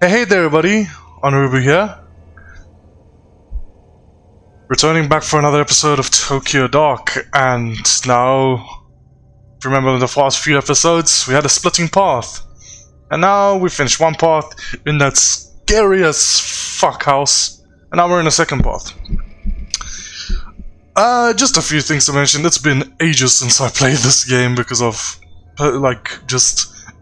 Hey there everybody, Onurubu here. Returning back for another episode of Tokyo Dark, and now, if you remember in the past few episodes, we had a splitting path. And now we finished one path in that scary as fuck house, and now we're in a second path. Just a few things to mention. It's been ages since I played this game because of,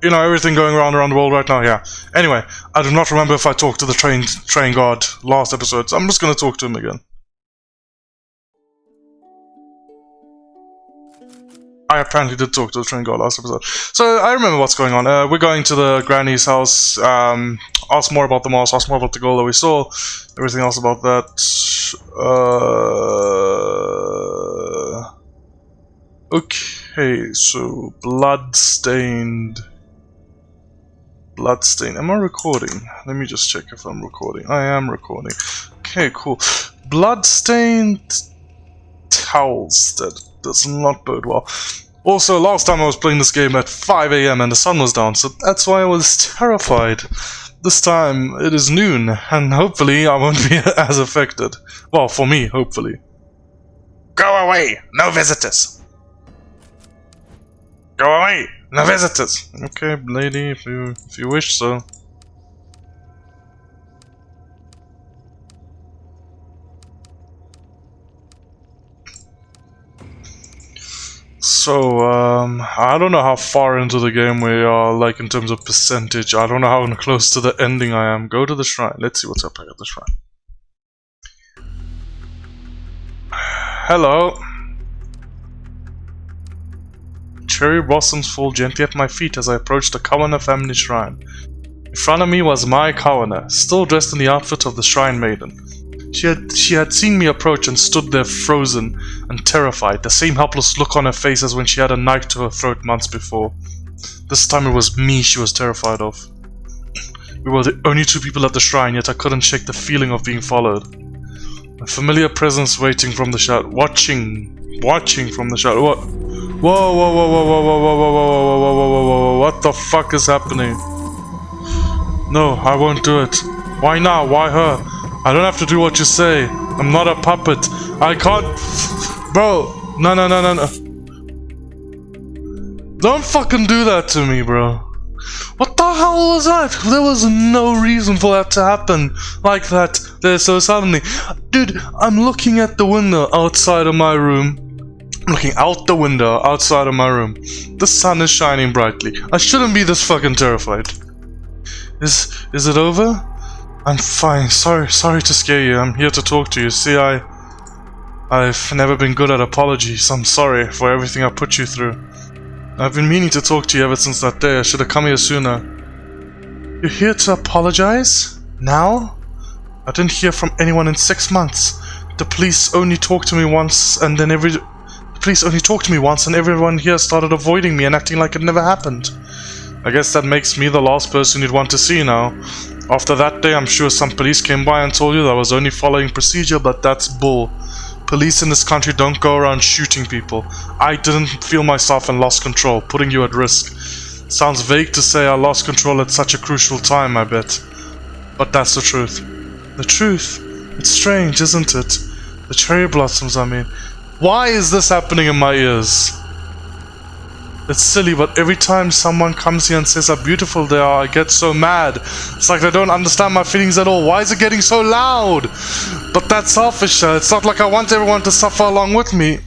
everything going around the world right now, yeah. Anyway, I do not remember if I talked to the train guard last episode, so I'm just gonna talk to him again. I apparently did talk to the train guard last episode. So, I remember what's going on. We're going to the granny's house, ask more about the mask, ask more about the goal that we saw, everything else about that. Okay, so bloodstained. Am I recording? Let me just check if I'm recording. I am recording. Okay, cool. Bloodstained towels. That does not bode well. Also, last time I was playing this game at 5 AM and the sun was down, so that's why I was terrified. This time it is noon, and hopefully I won't be as affected. Well, for me, hopefully. Go away! No visitors! Go away! No visitors! Okay, lady, if you wish so. So, I don't know how far into the game we are, like, in terms of percentage. I don't know how close to the ending I am. Go to the shrine. Let's see what's up here at the shrine. Hello. Cherry blossoms fall gently at my feet as I approach the Kawana family shrine. In front of me was my Kawana, still dressed in the outfit of the shrine maiden. She had seen me approach and stood there frozen and terrified, the same helpless look on her face as when she had a knife to her throat months before. This time it was me she was terrified of. We were the only two people at the shrine, yet I couldn't shake the feeling of being followed. A familiar presence waiting from the shadow, watching from the shadow. What? Whoa, whoa, whoa, whoa, whoa, whoa, whoa, whoa, whoa, whoa, whoa, whoa, whoa, what the fuck is happening? No, I won't do it. Why now? Why her? I don't have to do what you say. I'm not a puppet. I can't... Bro, no. Don't fucking do that to me, bro. What the hell was that? There was no reason for that to happen like that there so suddenly. Dude, I'm looking at the window outside of my room. I'm looking out the window outside of my room. The sun is shining brightly. I shouldn't be this fucking terrified. Is it over? I'm fine. Sorry to scare you. I'm here to talk to you. See, I've never been good at apologies. I'm sorry for everything I put you through. I've been meaning to talk to you ever since that day. I should have come here sooner. You're here to apologize? Now? I didn't hear from anyone in 6 months. The police only talked to me once, and everyone here started avoiding me and acting like it never happened. I guess that makes me the last person you'd want to see now. After that day, I'm sure some police came by and told you that I was only following procedure, but that's bull. Police in this country don't go around shooting people. I didn't feel myself and lost control, putting you at risk. Sounds vague to say I lost control at such a crucial time, I bet. But that's the truth. The truth? It's strange, isn't it? The cherry blossoms, I mean. Why is this happening in my ears? It's silly, but every time someone comes here and says how beautiful they are, I get so mad. It's like they don't understand my feelings at all. Why is it getting so loud? But that's selfish. It's not like I want everyone to suffer along with me.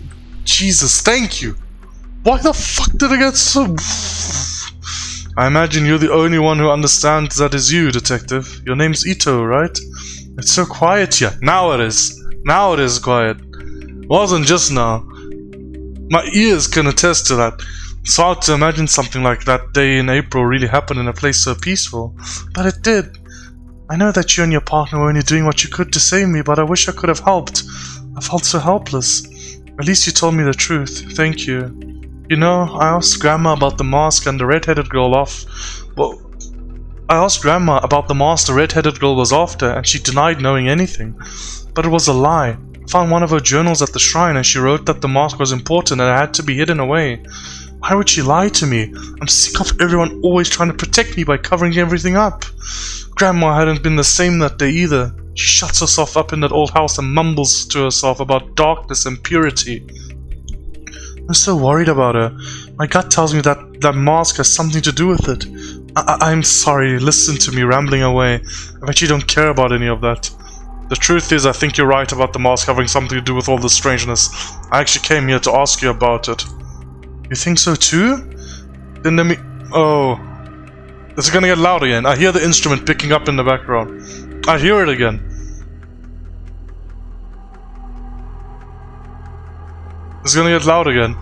Jesus, thank you. Why the fuck did it get so... I imagine you're the only one who understands that is you, detective. Your name's Ito, right? It's so quiet here. Now it is. Now it is quiet. It wasn't just now. My ears can attest to that. It's hard to imagine something like that day in April really happened in a place so peaceful. But it did. I know that you and your partner were only doing what you could to save me, but I wish I could have helped. I felt so helpless. At least you told me the truth. Thank you. You know, I asked Grandma about the mask and the red-headed girl I asked Grandma about the mask the red-headed girl was after, and she denied knowing anything. But it was a lie. I found one of her journals at the shrine, and she wrote that the mask was important and it had to be hidden away. Why would she lie to me? I'm sick of everyone always trying to protect me by covering everything up. Grandma hadn't been the same that day either. She shuts herself up in that old house and mumbles to herself about darkness and purity. I'm so worried about her. My gut tells me that mask has something to do with it. I'm sorry, listen to me rambling away. I bet you don't care about any of that. The truth is, I think you're right about the mask having something to do with all this strangeness. I actually came here to ask you about it. You think so too? Then let me... Oh. This is gonna get loud again. I hear the instrument picking up in the background. I hear it again. It's gonna get loud again.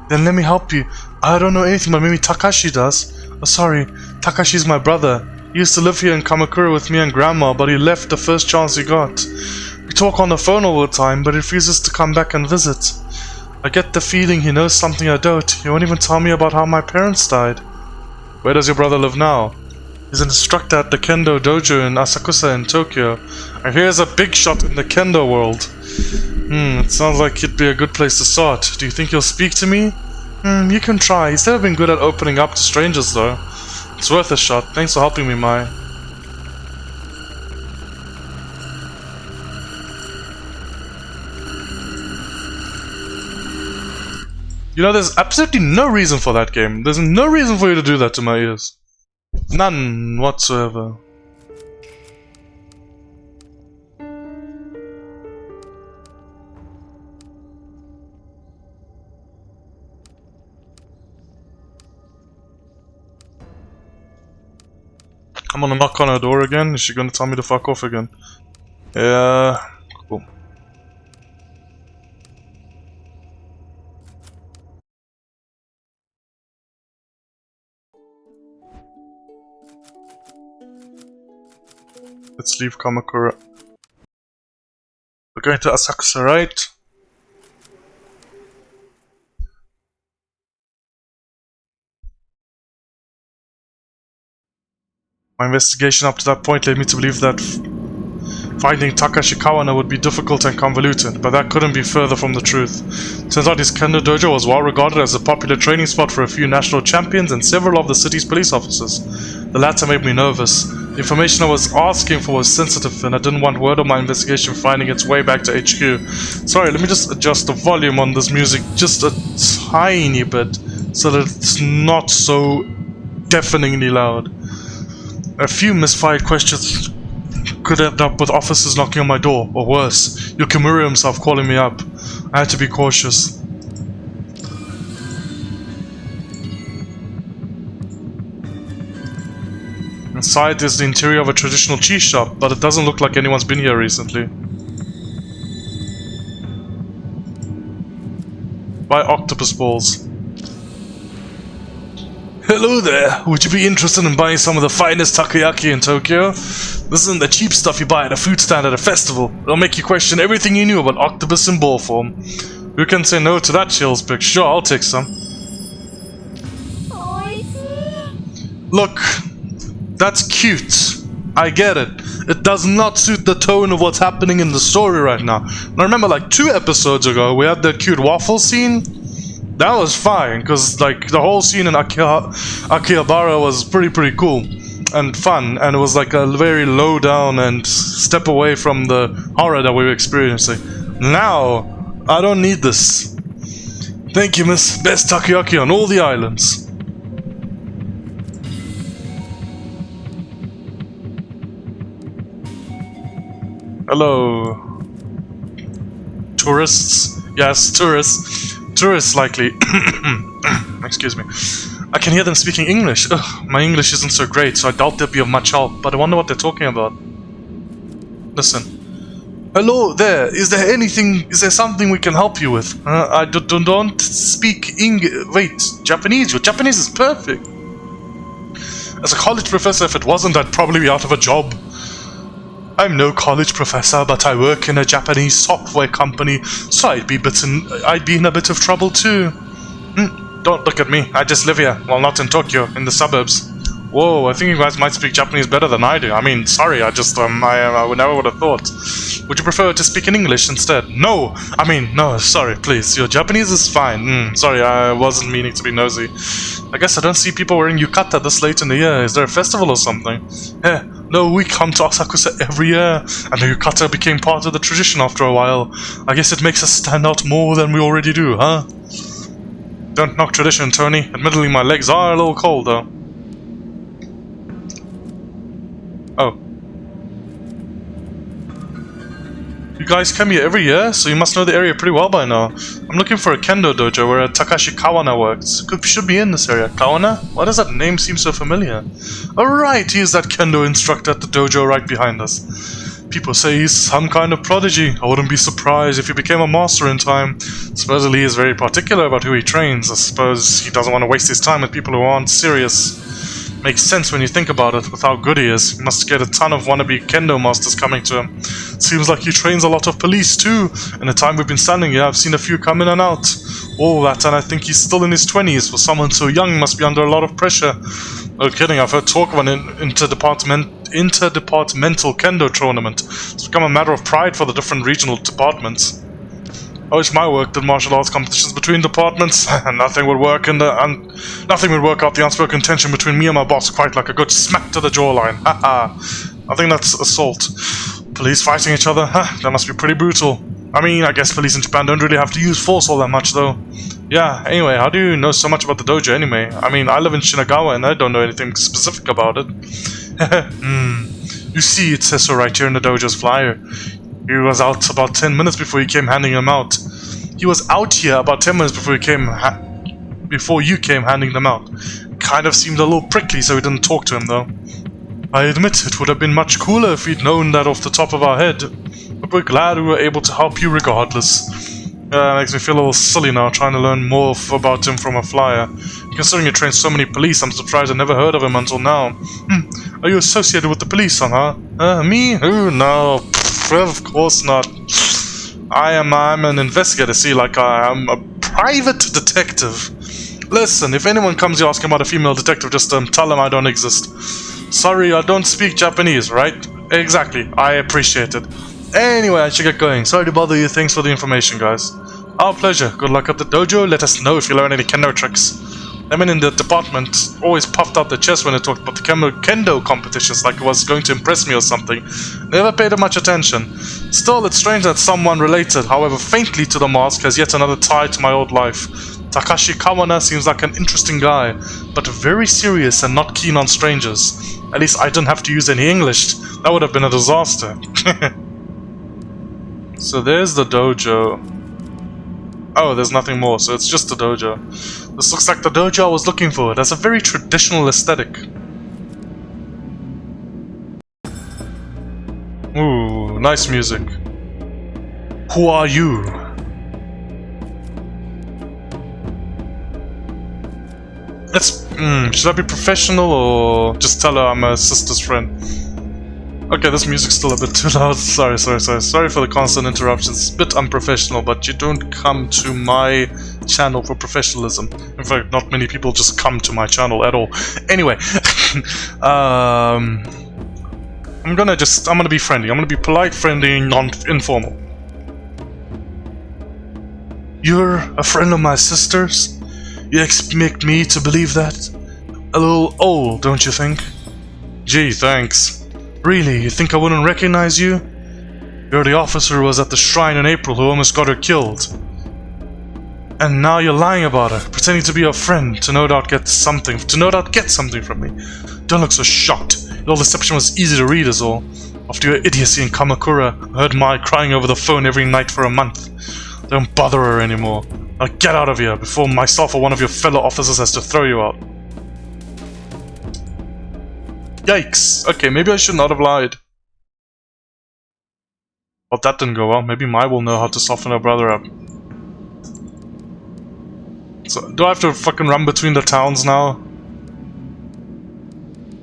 Then let me help you. I don't know anything, but maybe Takashi does. Oh, sorry. Takashi's my brother. He used to live here in Kamakura with me and Grandma, but he left the first chance he got. We talk on the phone all the time, but he refuses to come back and visit. I get the feeling he knows something I don't. He won't even tell me about how my parents died. Where does your brother live now? He's an instructor at the Kendo Dojo in Asakusa in Tokyo. I hear he's a big shot in the Kendo world. It sounds like it'd be a good place to start. Do you think he'll speak to me? You can try. He's never been good at opening up to strangers though. It's worth a shot. Thanks for helping me, Mai. You know, there's absolutely no reason for that game. There's no reason for you to do that to my ears. None whatsoever. I'm gonna knock on her door again. Is she gonna tell me to fuck off again? Yeah. Cool. Let's leave Kamakura. We're going to Asakusa, right? My investigation up to that point led me to believe that finding Takashi Kawana would be difficult and convoluted, but that couldn't be further from the truth. Turns out his Kendo Dojo was well regarded as a popular training spot for a few national champions and several of the city's police officers. The latter made me nervous. The information I was asking for was sensitive, and I didn't want word of my investigation finding its way back to HQ. Sorry, let me just adjust the volume on this music just a tiny bit, so that it's not so deafeningly loud. A few misfired questions could end up with officers knocking on my door, or worse, Yukimura himself calling me up. I had to be cautious. Inside is the interior of a traditional cheese shop, but it doesn't look like anyone's been here recently. Buy octopus balls. Hello there, would you be interested in buying some of the finest takoyaki in Tokyo? This isn't the cheap stuff you buy at a food stand at a festival. It'll make you question everything you knew about octopus in ball form. Who can say no to that chills pic? Sure, I'll take some. Look, that's cute. I get it. It does not suit the tone of what's happening in the story right now. Now remember, like 2 episodes ago, we had that cute waffle scene. That was fine, because like the whole scene in Akihabara was pretty cool and fun, and it was like a very low down and step away from the horror that we were experiencing. Now, I don't need this. Thank you, miss. Best takoyaki on all the islands. Hello. Tourists? Yes, tourists. Tourists, likely. Excuse me. I can hear them speaking English. Ugh, my English isn't so great, so I doubt they'll be of much help, but I wonder what they're talking about. Listen. Hello there, is there something we can help you with? I don't speak English. Wait, Japanese? Your Japanese is perfect. As a college professor, if it wasn't, I'd probably be out of a job. I'm no college professor, but I work in a Japanese software company, so I'd be in a bit of trouble too. Don't look at me, I just live here. Well, not in Tokyo, in the suburbs. Whoa, I think you guys might speak Japanese better than I do. I mean, sorry, I never would have thought. Would you prefer to speak in English instead? No! No, sorry, please. Your Japanese is fine. Sorry, I wasn't meaning to be nosy. I guess I don't see people wearing yukata this late in the year. Is there a festival or something? No, we come to Asakusa every year, and the yukata became part of the tradition after a while. I guess it makes us stand out more than we already do, huh? Don't knock tradition, Tony. Admittedly, my legs are a little cold, though. Oh. You guys come here every year, so you must know the area pretty well by now. I'm looking for a kendo dojo where Takashi Kawana works. Should be in this area. Kawana? Why does that name seem so familiar? Oh right, he is that kendo instructor at the dojo right behind us. People say he's some kind of prodigy. I wouldn't be surprised if he became a master in time. Supposedly he is very particular about who he trains. I suppose he doesn't want to waste his time with people who aren't serious. Makes sense when you think about it, with how good he is. He must get a ton of wannabe kendo masters coming to him. Seems like he trains a lot of police too. In the time we've been standing here, I've seen a few come in and out. All that, and I think he's still in his 20s. For someone so young, must be under a lot of pressure. No kidding, I've heard talk of an interdepartmental kendo tournament. It's become a matter of pride for the different regional departments. I wish my work did martial arts competitions between departments. Nothing would work out the unspoken tension between me and my boss quite like a good smack to the jawline. Haha. I think that's assault. Police fighting each other? That must be pretty brutal. I mean, I guess police in Japan don't really have to use force all that much, though. Yeah, anyway, how do you know so much about the dojo anyway? I mean, I live in Shinagawa and I don't know anything specific about it. You see, it says so right here in the dojo's flyer. He was out about 10 minutes before you came handing him out. He was out here about 10 minutes before you came handing them out. Kind of seemed a little prickly, so we didn't talk to him, though. I admit it would have been much cooler if we'd known that off the top of our head. But we're glad we were able to help you regardless. Makes me feel a little silly now, trying to learn more about him from a flyer. Considering you trained so many police, I'm surprised I never heard of him until now. Are you associated with the police somehow? Me? No. Of course not. I'm an investigator, see, like I'm a private detective. Listen, if anyone comes here asking about a female detective, just tell them I don't exist. Sorry, I don't speak Japanese, right? Exactly, I appreciate it. Anyway, I should get going. Sorry to bother you, thanks for the information, guys. Our pleasure. Good luck at the dojo. Let us know if you learn any kendo tricks. The men in the department always puffed out their chest when they talked about the kendo competitions, like it was going to impress me or something. Never paid much attention. Still, it's strange that someone related, however faintly, to the mask has yet another tie to my old life. Takashi Kawana seems like an interesting guy, but very serious and not keen on strangers. At least I didn't have to use any English. That would have been a disaster. So there's the dojo. Oh, there's nothing more, so it's just a dojo. This looks like the dojo I was looking for. It has a very traditional aesthetic. Ooh, nice music. Who are you? Should I be professional or just tell her I'm a sister's friend? Okay, this music's still a bit too loud. Sorry for the constant interruptions. It's a bit unprofessional, but you don't come to my channel for professionalism. In fact, not many people just come to my channel at all. Anyway, I'm gonna be friendly. I'm gonna be polite, friendly, non-informal. You're a friend of my sister's? You expect me to believe that? A little old, don't you think? Gee, thanks. Really, you think I wouldn't recognize you? You're the officer who was at the shrine in April who almost got her killed. And now you're lying about her, pretending to be her friend, to no doubt get something from me. Don't look so shocked. Your deception was easy to read is all. After your idiocy in Kamakura, I heard Mai crying over the phone every night for a month. Don't bother her anymore. Now get out of here before myself or one of your fellow officers has to throw you out. Yikes! Okay, maybe I should not have lied. Well, that didn't go well. Maybe Mai will know how to soften her brother up. So, do I have to fucking run between the towns now?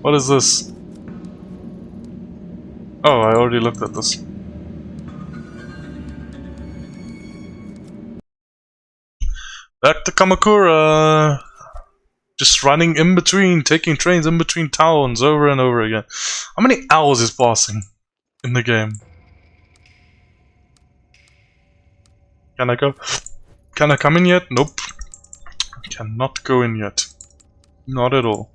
What is this? Oh, I already looked at this. Back to Kamakura! Just running in between, taking trains in between towns over and over again. How many hours is passing in the game? Can I go? Can I come in yet? Nope. Cannot go in yet. Not at all.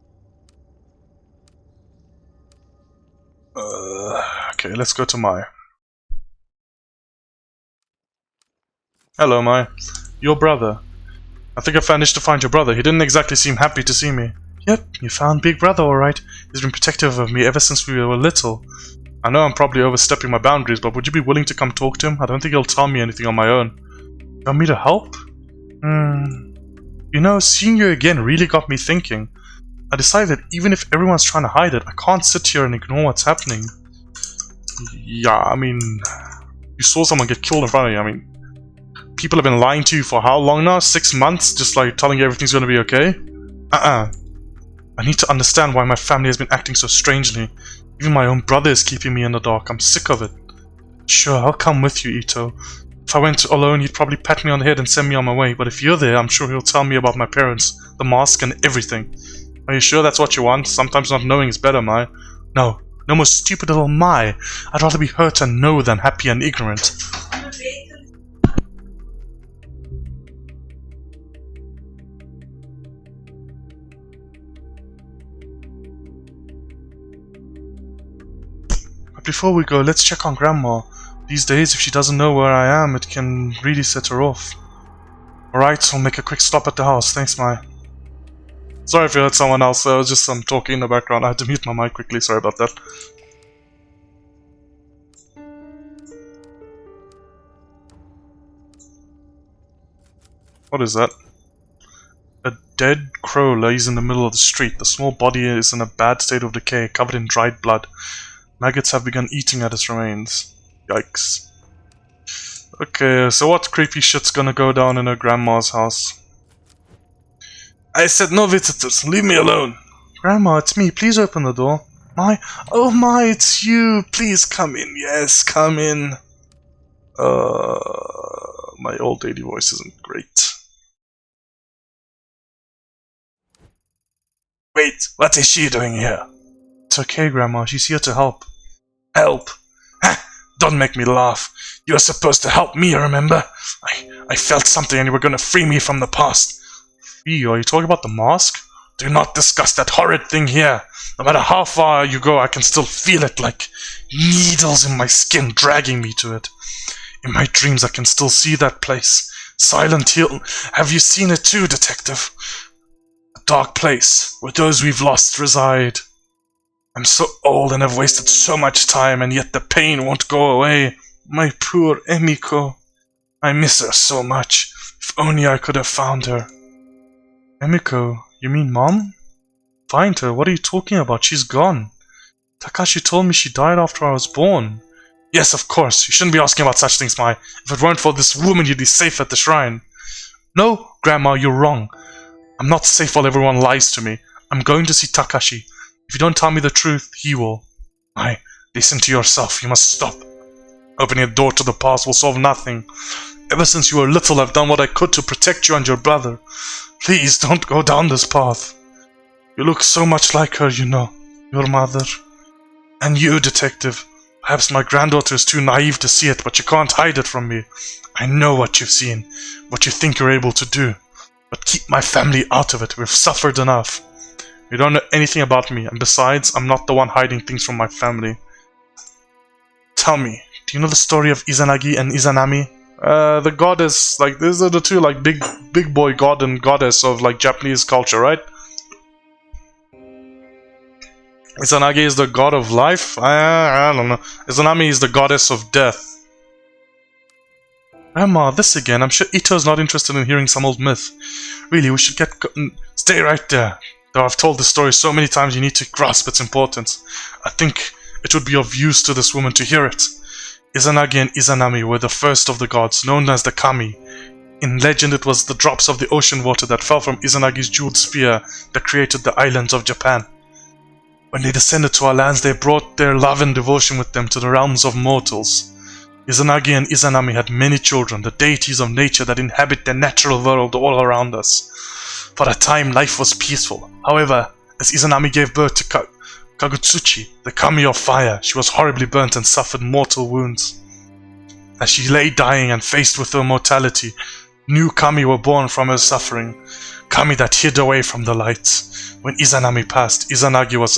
Okay, let's go to Mai. Hello, Mai. Your brother. I think I managed to find your brother. He didn't exactly seem happy to see me. Yep, you found Big Brother alright. He's been protective of me ever since we were little. I know I'm probably overstepping my boundaries, but would you be willing to come talk to him? I don't think he'll tell me anything on my own. You want me to help? You know, seeing you again really got me thinking. I decided that even if everyone's trying to hide it, I can't sit here and ignore what's happening. Yeah, I mean, you saw someone get killed in front of you. I mean, people have been lying to you for how long now? 6 months? Just like telling you everything's gonna be okay? I need to understand why my family has been acting so strangely. Even my own brother is keeping me in the dark. I'm sick of it. Sure, I'll come with you, Ito. If I went alone, he'd probably pat me on the head and send me on my way, but if you're there, I'm sure he'll tell me about my parents, the mask, and everything. Are you sure that's what you want? Sometimes not knowing is better, Mai. No more stupid little Mai. I'd rather be hurt and know than happy and ignorant. But before we go, let's check on Grandma. These days, if she doesn't know where I am, it can really set her off. Alright, I'll make a quick stop at the house. Thanks, Mai. Sorry if you heard someone else, there was just some talking in the background. I had to mute my mic quickly, sorry about that. What is that? A dead crow lays in the middle of the street. The small body is in a bad state of decay, covered in dried blood. Maggots have begun eating at its remains. Yikes. Okay, so what creepy shit's gonna go down in her grandma's house? I said no visitors, leave me alone! Grandma, it's me, please open the door. Mai, oh Mai, it's you! Please come in, yes, come in! My old lady voice isn't great. Wait, what is she doing here? It's okay, Grandma, she's here to help. Help? Ha! Don't make me laugh. You were supposed to help me, remember? I felt something and you were gonna free me from the past. Free you? Are you talking about the mask? Do not discuss that horrid thing here. No matter how far you go, I can still feel it like needles in my skin dragging me to it. In my dreams, I can still see that place. Silent Hill. Have you seen it too, Detective? A dark place where those we've lost reside. I'm so old and have wasted so much time, and yet the pain won't go away. My poor Emiko. I miss her so much. If only I could have found her. Emiko? You mean Mom? Find her? What are you talking about? She's gone. Takashi told me she died after I was born. Yes, of course. You shouldn't be asking about such things, Mai. If it weren't for this woman, you'd be safe at the shrine. No, Grandma, you're wrong. I'm not safe while everyone lies to me. I'm going to see Takashi. If you don't tell me the truth, he will. Mai, listen to yourself. You must stop. Opening a door to the past will solve nothing. Ever since you were little, I've done what I could to protect you and your brother. Please, don't go down this path. You look so much like her, you know. Your mother. And you, Detective. Perhaps my granddaughter is too naive to see it, but you can't hide it from me. I know what you've seen, what you think you're able to do. But keep my family out of it. We've suffered enough. You don't know anything about me, and besides, I'm not the one hiding things from my family. Tell me, do you know the story of Izanagi and Izanami? The goddess, like, these are the two, like, big boy god and goddess of, like, Japanese culture, right? Izanagi is the god of life? I don't know. Izanami is the goddess of death. Grandma, this again. I'm sure Ito's not interested in hearing some old myth. Really, we should stay right there. Though I've told this story so many times, you need to grasp its importance. I think it would be of use to this woman to hear it. Izanagi and Izanami were the first of the gods, known as the Kami. In legend, it was the drops of the ocean water that fell from Izanagi's jeweled spear that created the islands of Japan. When they descended to our lands, they brought their love and devotion with them to the realms of mortals. Izanagi and Izanami had many children, the deities of nature that inhabit the natural world all around us. For a time, life was peaceful. However, as Izanami gave birth to Kagutsuchi, the kami of fire, she was horribly burnt and suffered mortal wounds. As she lay dying and faced with her mortality, New kami were born from her suffering, kami that hid away from the lights. When Izanami passed, Izanagi was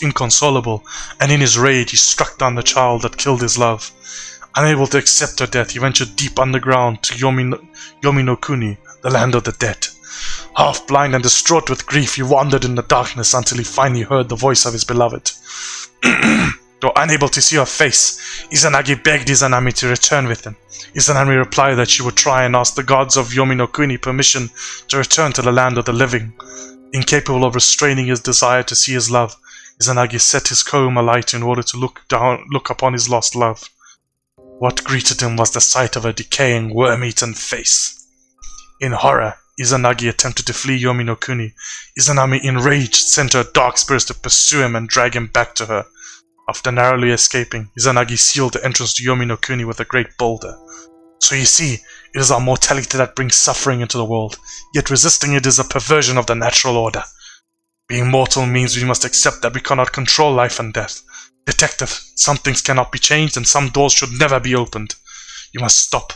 inconsolable, and in his rage he struck down the child that killed his love. Unable to accept her death, he ventured deep underground to Yomi no Kuni, the land of the dead. Half blind and distraught with grief, he wandered in the darkness until he finally heard the voice of his beloved. Though unable to see her face, Izanagi begged Izanami to return with him. Izanami replied that she would try and ask the gods of Yomi no Kuni permission to return to the land of the living. Incapable of restraining his desire to see his love, Izanagi set his comb alight in order to look upon his lost love. What greeted him was the sight of a decaying, worm-eaten face. In horror, Izanagi attempted to flee Yomi no Kuni. Izanami, enraged, sent her dark spirits to pursue him and drag him back to her. After narrowly escaping, Izanagi sealed the entrance to Yomi no Kuni with a great boulder. So you see, it is our mortality that brings suffering into the world, yet resisting it is a perversion of the natural order. Being mortal means we must accept that we cannot control life and death. Detective, some things cannot be changed and some doors should never be opened. You must stop.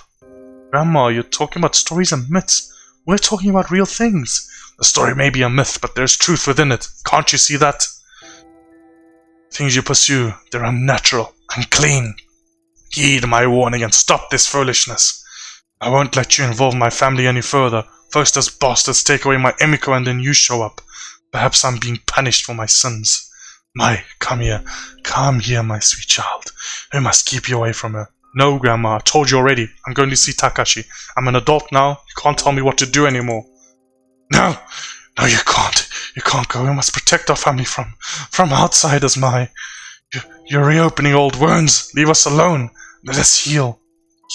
Grandma, you're talking about stories and myths. We're talking about real things. The story may be a myth, but there's truth within it. Can't you see that? Things you pursue, they're unnatural, unclean. Heed my warning and stop this foolishness. I won't let you involve my family any further. First those bastards take away my Emiko and then you show up. Perhaps I'm being punished for my sins. Come here, my sweet child. We must keep you away from her. No, Grandma, I told you already. I'm going to see Takashi. I'm an adult now. You can't tell me what to do anymore. No, you can't. You can't go. We must protect our family from outsiders, You're reopening old wounds. Leave us alone. Let us heal.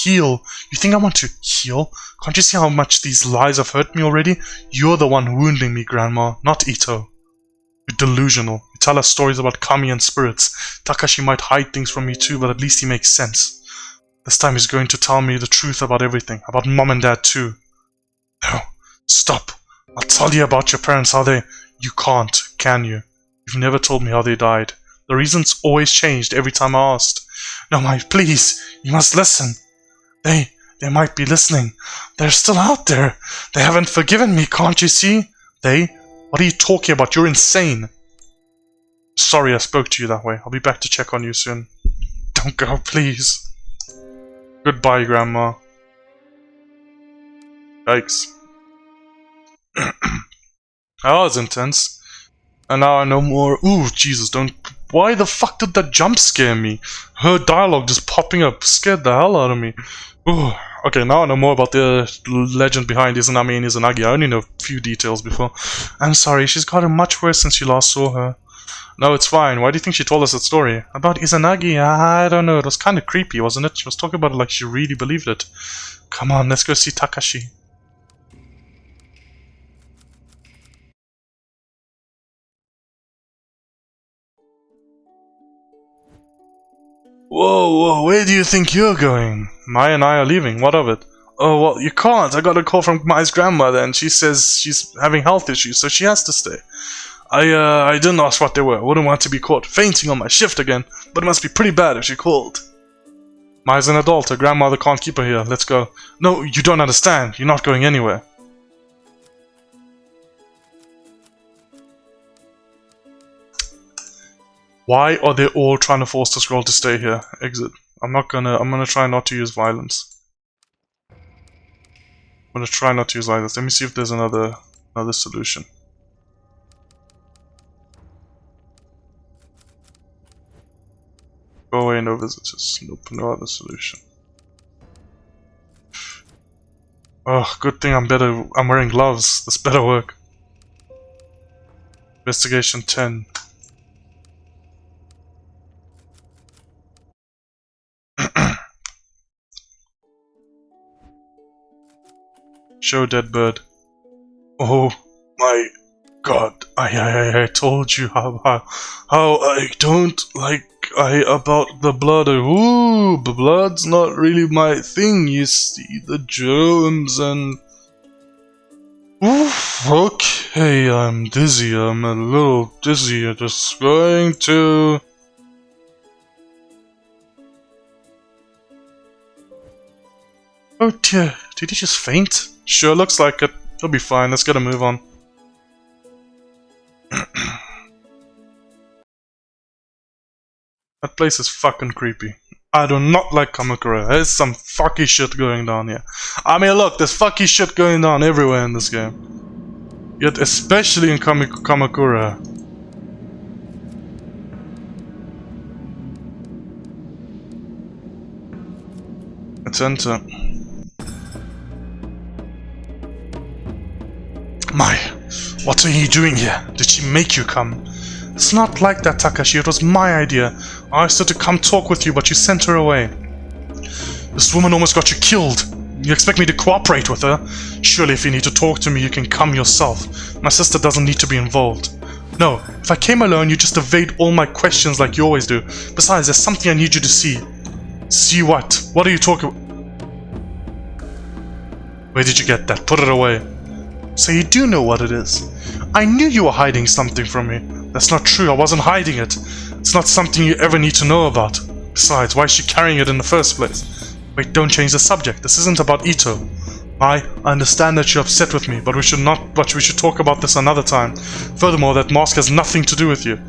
Heal? You think I want to heal? Can't you see how much these lies have hurt me already? You're the one wounding me, Grandma, not Ito. You're delusional. You tell us stories about kami and spirits. Takashi might hide things from me too, but at least he makes sense. This time he's going to tell me the truth about everything. About Mom and Dad too. No. Stop. I'll tell you about your parents, how they... You can't, can you? You've never told me how they died. The reasons always changed every time I asked. No, please, you must listen. They might be listening. They're still out there. They haven't forgiven me, can't you see? They? What are you talking about? You're insane. Sorry I spoke to you that way. I'll be back to check on you soon. Don't go, please. Goodbye, Grandma. Yikes. That was intense. And now I know more. Ooh, Jesus, don't... Why the fuck did that jump scare me? Her dialogue just popping up scared the hell out of me. Ooh. Okay, now I know more about the legend behind Izanami and Izanagi. I only know a few details before. I'm sorry, she's gotten much worse since you last saw her. No, it's fine. Why do you think she told us that story? About Izanagi? I don't know. It was kind of creepy, wasn't it? She was talking about it like she really believed it. Come on, let's go see Takashi. Whoa, where do you think you're going? Mai and I are leaving, what of it? Oh, well, you can't. I got a call from Mai's grandmother and she says she's having health issues, so she has to stay. I didn't ask what they were. Wouldn't want to be caught fainting on my shift again, but it must be pretty bad if she called. Mai's an adult, her grandmother can't keep her here. Let's go. No, you don't understand. You're not going anywhere. Why are they all trying to force this girl to stay here? Exit. I'm gonna try not to use violence. I'm gonna try not to use violence. Let me see if there's another solution. Go away, no visitors. Nope, no other solution. Oh, good thing I'm wearing gloves. This better work. Investigation 10. Show dead bird. Oh my god, I told you how I don't like about the blood. Ooh, the blood's not really my thing, you see, the germs and... Oof, okay, I'm dizzy, I'm a little dizzy, I'm just going to... Oh dear, Did he just faint? Sure looks like it. He'll be fine, let's get a move on. That place is fucking creepy. I do not like Kamakura. There's some fucky shit going down here. I mean, look, there's fucky shit going down everywhere in this game. Yet, especially in Kamakura. Let's enter. Mai, what are you doing here? Did she make you come? It's not like that, Takashi. It was my idea. I asked her to come talk with you, but you sent her away. This woman almost got you killed. You expect me to cooperate with her? Surely if you need to talk to me, you can come yourself. My sister doesn't need to be involved. No, if I came alone, you just evade all my questions like you always do. Besides, there's something I need you to see. See what? What are you talking about? Where did you get that? Put it away. So you do know what it is. I knew you were hiding something from me. That's not true, I wasn't hiding it. It's not something you ever need to know about. Besides, why is she carrying it in the first place? Wait, don't change the subject. This isn't about Ito. I understand that you're upset with me, but we should talk about this another time. Furthermore, that mask has nothing to do with you.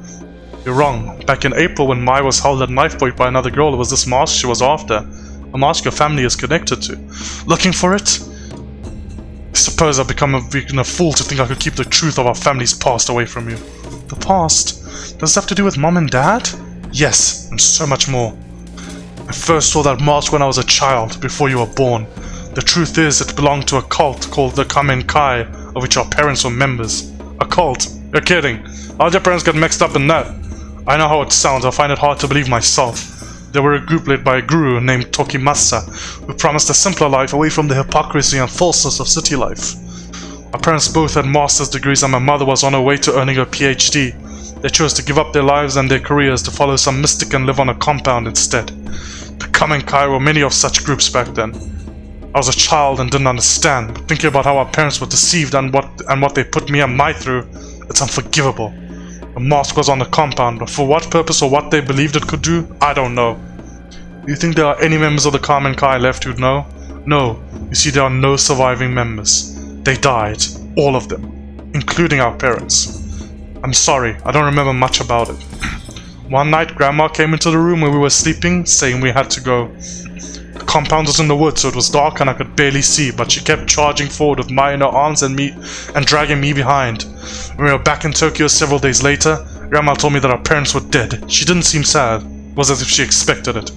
You're wrong. Back in April when Mai was held at knife point by another girl, it was this mask she was after. A mask your family is connected to. Looking for it? I suppose I've become a fool to think I could keep the truth of our family's past away from you. The past? Does it have to do with Mom and Dad? Yes, and so much more. I first saw that mask when I was a child, before you were born. The truth is, it belonged to a cult called the Kamen Kai, of which our parents were members. A cult? You're kidding. How'd your parents get mixed up in that? I know how it sounds, I find it hard to believe myself. They were a group led by a guru named Tokimasa, who promised a simpler life away from the hypocrisy and falseness of city life. Our parents both had master's degrees and my mother was on her way to earning her PhD. They chose to give up their lives and their careers to follow some mystic and live on a compound instead. The Kamen Kai were many of such groups back then. I was a child and didn't understand, but thinking about how our parents were deceived and what they put me and Mai through, it's unforgivable. The mask was on the compound, but for what purpose or what they believed it could do, I don't know. Do you think there are any members of the Kamen Kai left who'd know? No, you see there are no surviving members. They died, all of them, including our parents. I'm sorry, I don't remember much about it. One night, Grandma came into the room where we were sleeping, saying we had to go. The compound was in the woods, so it was dark and I could barely see, but she kept charging forward with Mai in her arms and dragging me behind. When we were back in Tokyo several days later, Grandma told me that our parents were dead. She didn't seem sad. It was as if she expected it.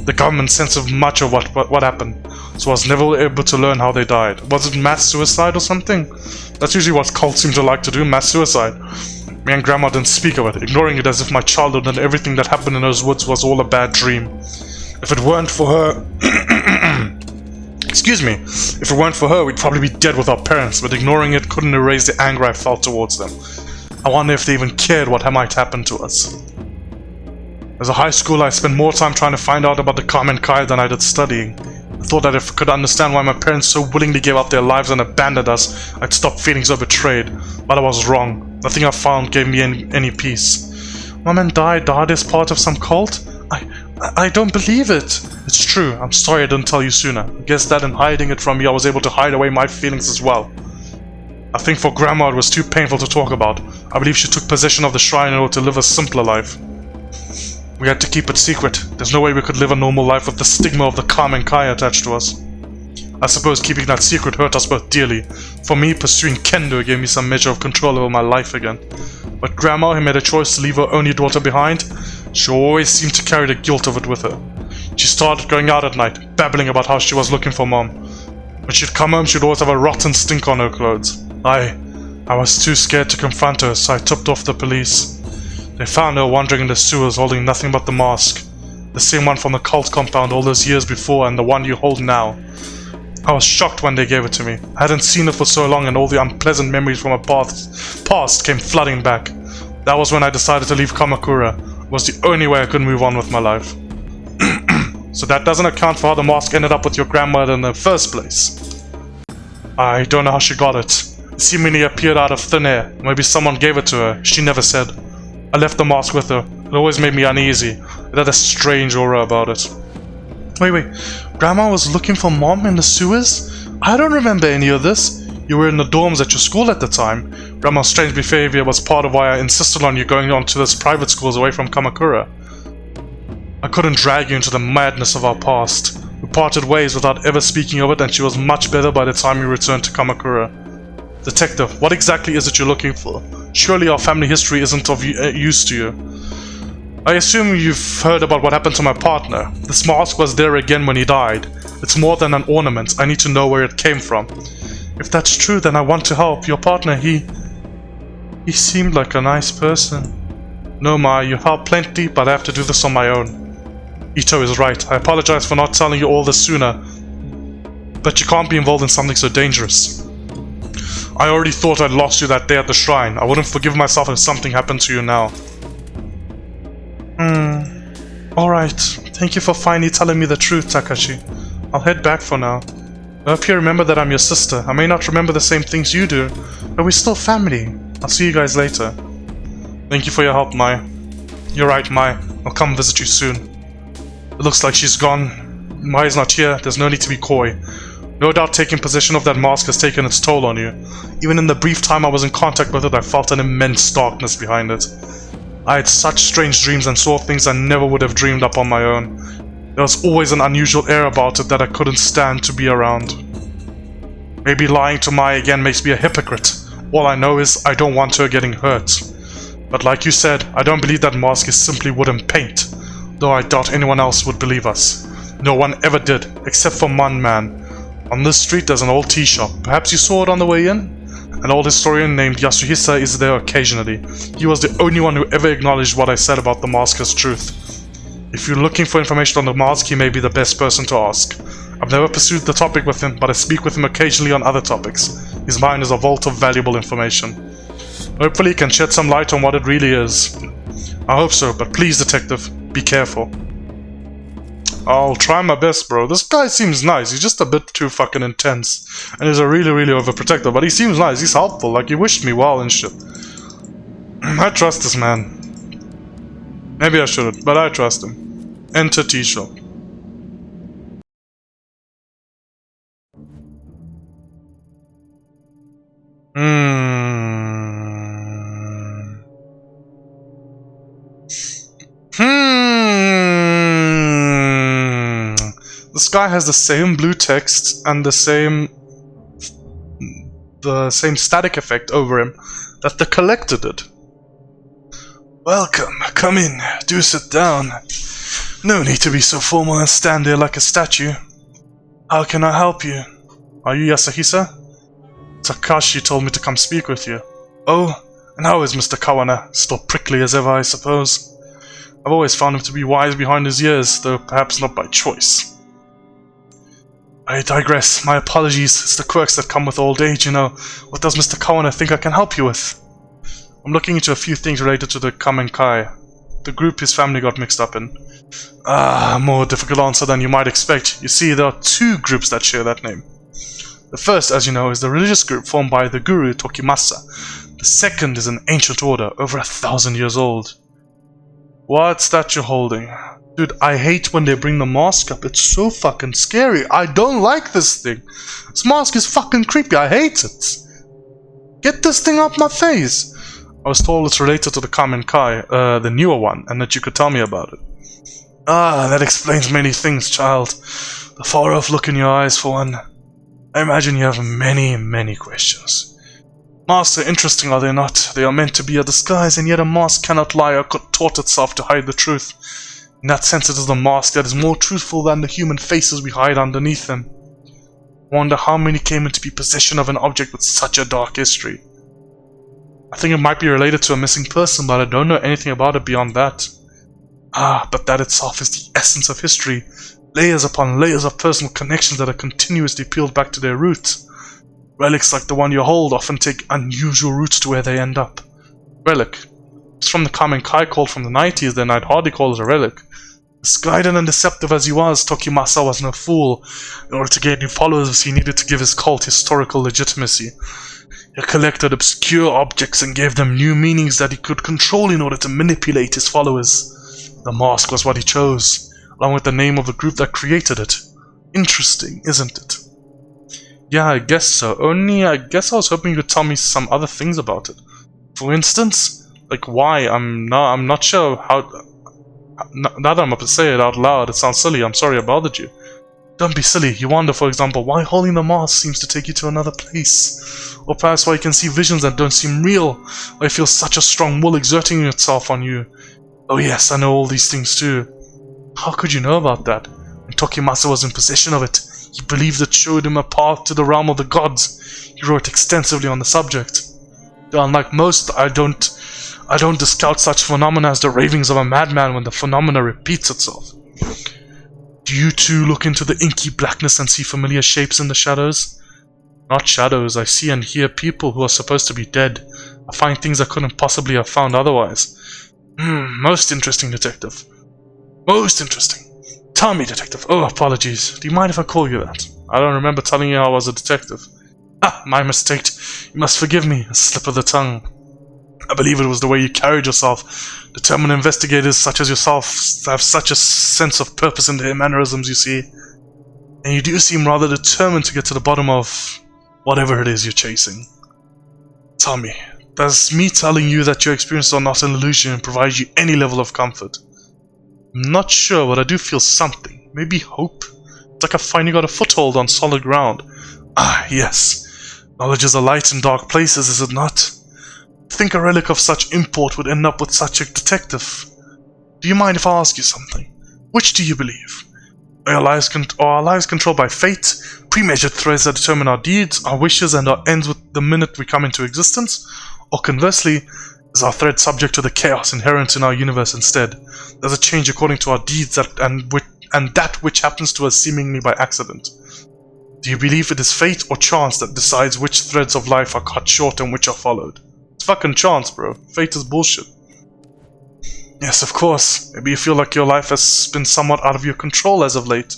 The government censored much of what happened, so I was never able to learn how they died. Was it mass suicide or something? That's usually what cults seem to like to do, mass suicide. Me and Grandma didn't speak of it, ignoring it as if my childhood and everything that happened in those woods was all a bad dream. If it weren't for her... Excuse me. If it weren't for her, we'd probably be dead with our parents, but ignoring it couldn't erase the anger I felt towards them. I wonder if they even cared what might happen to us. As a high schooler, I spent more time trying to find out about the Kamen Kai than I did studying. I thought that if I could understand why my parents so willingly gave up their lives and abandoned us, I'd stop feeling so betrayed. But I was wrong. Nothing I found gave me any peace. Mom and Dad died as part of some cult? I don't believe it. It's true. I'm sorry I didn't tell you sooner. I guess that in hiding it from you, I was able to hide away my feelings as well. I think for Grandma it was too painful to talk about. I believe she took possession of the shrine in order to live a simpler life. We had to keep it secret. There's no way we could live a normal life with the stigma of the Kamen Kai attached to us. I suppose keeping that secret hurt us both dearly. For me, pursuing kendo gave me some measure of control over my life again. But Grandma, who made a choice to leave her only daughter behind, she always seemed to carry the guilt of it with her. She started going out at night, babbling about how she was looking for Mom. When she'd come home, she'd always have a rotten stink on her clothes. I was too scared to confront her, so I tipped off the police. They found her wandering in the sewers holding nothing but the mask. The same one from the cult compound all those years before and the one you hold now. I was shocked when they gave it to me. I hadn't seen it for so long and all the unpleasant memories from my past came flooding back. That was when I decided to leave Kamakura. It was the only way I could move on with my life. So that doesn't account for how the mask ended up with your grandmother in the first place. I don't know how she got it. It seemingly appeared out of thin air. Maybe someone gave it to her. She never said. I left the mask with her. It always made me uneasy. It had a strange aura about it. Wait. Grandma was looking for Mom in the sewers? I don't remember any of this. You were in the dorms at your school at the time. Grandma's strange behavior was part of why I insisted on you going on to this private schools away from Kamakura. I couldn't drag you into the madness of our past. We parted ways without ever speaking of it, and she was much better by the time you returned to Kamakura. Detective, what exactly is it you're looking for? Surely our family history isn't of use to you. I assume you've heard about what happened to my partner. This mask was there again when he died. It's more than an ornament. I need to know where it came from. If that's true, then I want to help. Your partner, he seemed like a nice person. No, Ma, you helped plenty, but I have to do this on my own. Ito is right. I apologize for not telling you all this sooner. But you can't be involved in something so dangerous. I already thought I'd lost you that day at the shrine. I wouldn't forgive myself if something happened to you now. Alright. Thank you for finally telling me the truth, Takashi. I'll head back for now. I hope you remember that I'm your sister. I may not remember the same things you do, but we're still family. I'll see you guys later. Thank you for your help, Mai. You're right, Mai. I'll come visit you soon. It looks like she's gone. Mai's not here. There's no need to be coy. No doubt taking possession of that mask has taken its toll on you. Even in the brief time I was in contact with it, I felt an immense darkness behind it. I had such strange dreams and saw things I never would have dreamed up on my own. There was always an unusual air about it that I couldn't stand to be around. Maybe lying to Mai again makes me a hypocrite. All I know is I don't want her getting hurt. But like you said, I don't believe that mask is simply wooden paint. Though I doubt anyone else would believe us. No one ever did, except for one man. On this street there's an old tea shop. Perhaps you saw it on the way in? An old historian named Yasuhisa is there occasionally. He was the only one who ever acknowledged what I said about the mask as truth. If you're looking for information on the mask, he may be the best person to ask. I've never pursued the topic with him, but I speak with him occasionally on other topics. His mind is a vault of valuable information. Hopefully he can shed some light on what it really is. I hope so, but please, detective, be careful. I'll try my best, bro. This guy seems nice. He's just a bit too fucking intense. And he's a really overprotector, but he seems nice. He's helpful. Like, he wished me well and shit. I trust this man. Maybe I shouldn't, but I trust him. Enter tea shop. This guy has the same blue text and the same static effect over him that the collector did. Welcome, come in, do sit down. No need to be so formal and stand there like a statue. How can I help you? Are you Yasuhisa? Takashi told me to come speak with you. Oh, and how is Mr. Kawana? Still prickly as ever, I suppose. I've always found him to be wise behind his years, though perhaps not by choice. I digress. My apologies. It's the quirks that come with old age, you know. What does Mr. Kawana think I can help you with? I'm looking into a few things related to the Kamenkai, the group his family got mixed up in. More difficult answer than you might expect. You see, there are two groups that share that name. The first, as you know, is the religious group formed by the guru Tokimasa. The second is an ancient order, over 1,000 years old. What's that you're holding? Dude, I hate when they bring the mask up. It's so fucking scary. I don't like this thing. This mask is fucking creepy. I hate it. Get this thing off my face. I was told it's related to the Kamenkai, the newer one, and that you could tell me about it. That explains many things, child. The far-off look in your eyes, for one. I imagine you have many questions. Masks are interesting, are they not? They are meant to be a disguise, and yet a mask cannot lie or contort itself to hide the truth. In that sense, it is the mask that is more truthful than the human faces we hide underneath them. I wonder how many came into possession of an object with such a dark history. I think it might be related to a missing person, but I don't know anything about it beyond that. But that itself is the essence of history. Layers upon layers of personal connections that are continuously peeled back to their roots. Relics like the one you hold often take unusual routes to where they end up. Relic. It's from the Kamenkai called from the 90s, then I'd hardly call it a relic. Misguided and deceptive as he was, Tokimasa was no fool. In order to gain new followers, he needed to give his cult historical legitimacy. He collected obscure objects and gave them new meanings that he could control in order to manipulate his followers. The mask was what he chose, along with the name of the group that created it. Interesting, isn't it? Yeah, I guess so. Only I guess I was hoping you could tell me some other things about it. For instance, like why? I'm not sure how. Now that I'm about to say it out loud, it sounds silly. I'm sorry I bothered you. Don't be silly. You wonder, for example, why holding the mask seems to take you to another place. Or perhaps why you can see visions that don't seem real, or you feel such a strong will exerting itself on you. Oh yes, I know all these things too. How could you know about that? When Tokimasa was in possession of it, he believed it showed him a path to the realm of the gods. He wrote extensively on the subject. Though unlike most, I don't discount such phenomena as the ravings of a madman when the phenomena repeats itself. Do you too look into the inky blackness and see familiar shapes in the shadows? Not shadows, I see and hear people who are supposed to be dead. I find things I couldn't possibly have found otherwise. Most interesting, detective. Most interesting. Tell me, detective. Oh, apologies. Do you mind if I call you that? I don't remember telling you I was a detective. Ah, my mistake. You must forgive me. A slip of the tongue. I believe it was the way you carried yourself. Determined investigators such as yourself have such a sense of purpose in their mannerisms, you see. And you do seem rather determined to get to the bottom of whatever it is you're chasing. Tell me, does me telling you that your experiences are not an illusion provide you any level of comfort? I'm not sure, but I do feel something. Maybe hope? It's like I've finally got a foothold on solid ground. Ah, yes. Knowledge is a light in dark places, is it not? Think a relic of such import would end up with such a detective. Do you mind if I ask you something? Which do you believe? Are our lives controlled by fate, pre-measured threads that determine our deeds, our wishes, and our ends with the minute we come into existence? Or conversely, is our thread subject to the chaos inherent in our universe instead? Does it change according to our deeds and that which happens to us seemingly by accident? Do you believe it is fate or chance that decides which threads of life are cut short and which are followed? It's fucking chance, bro. Fate is bullshit. Yes, of course. Maybe you feel like your life has been somewhat out of your control as of late.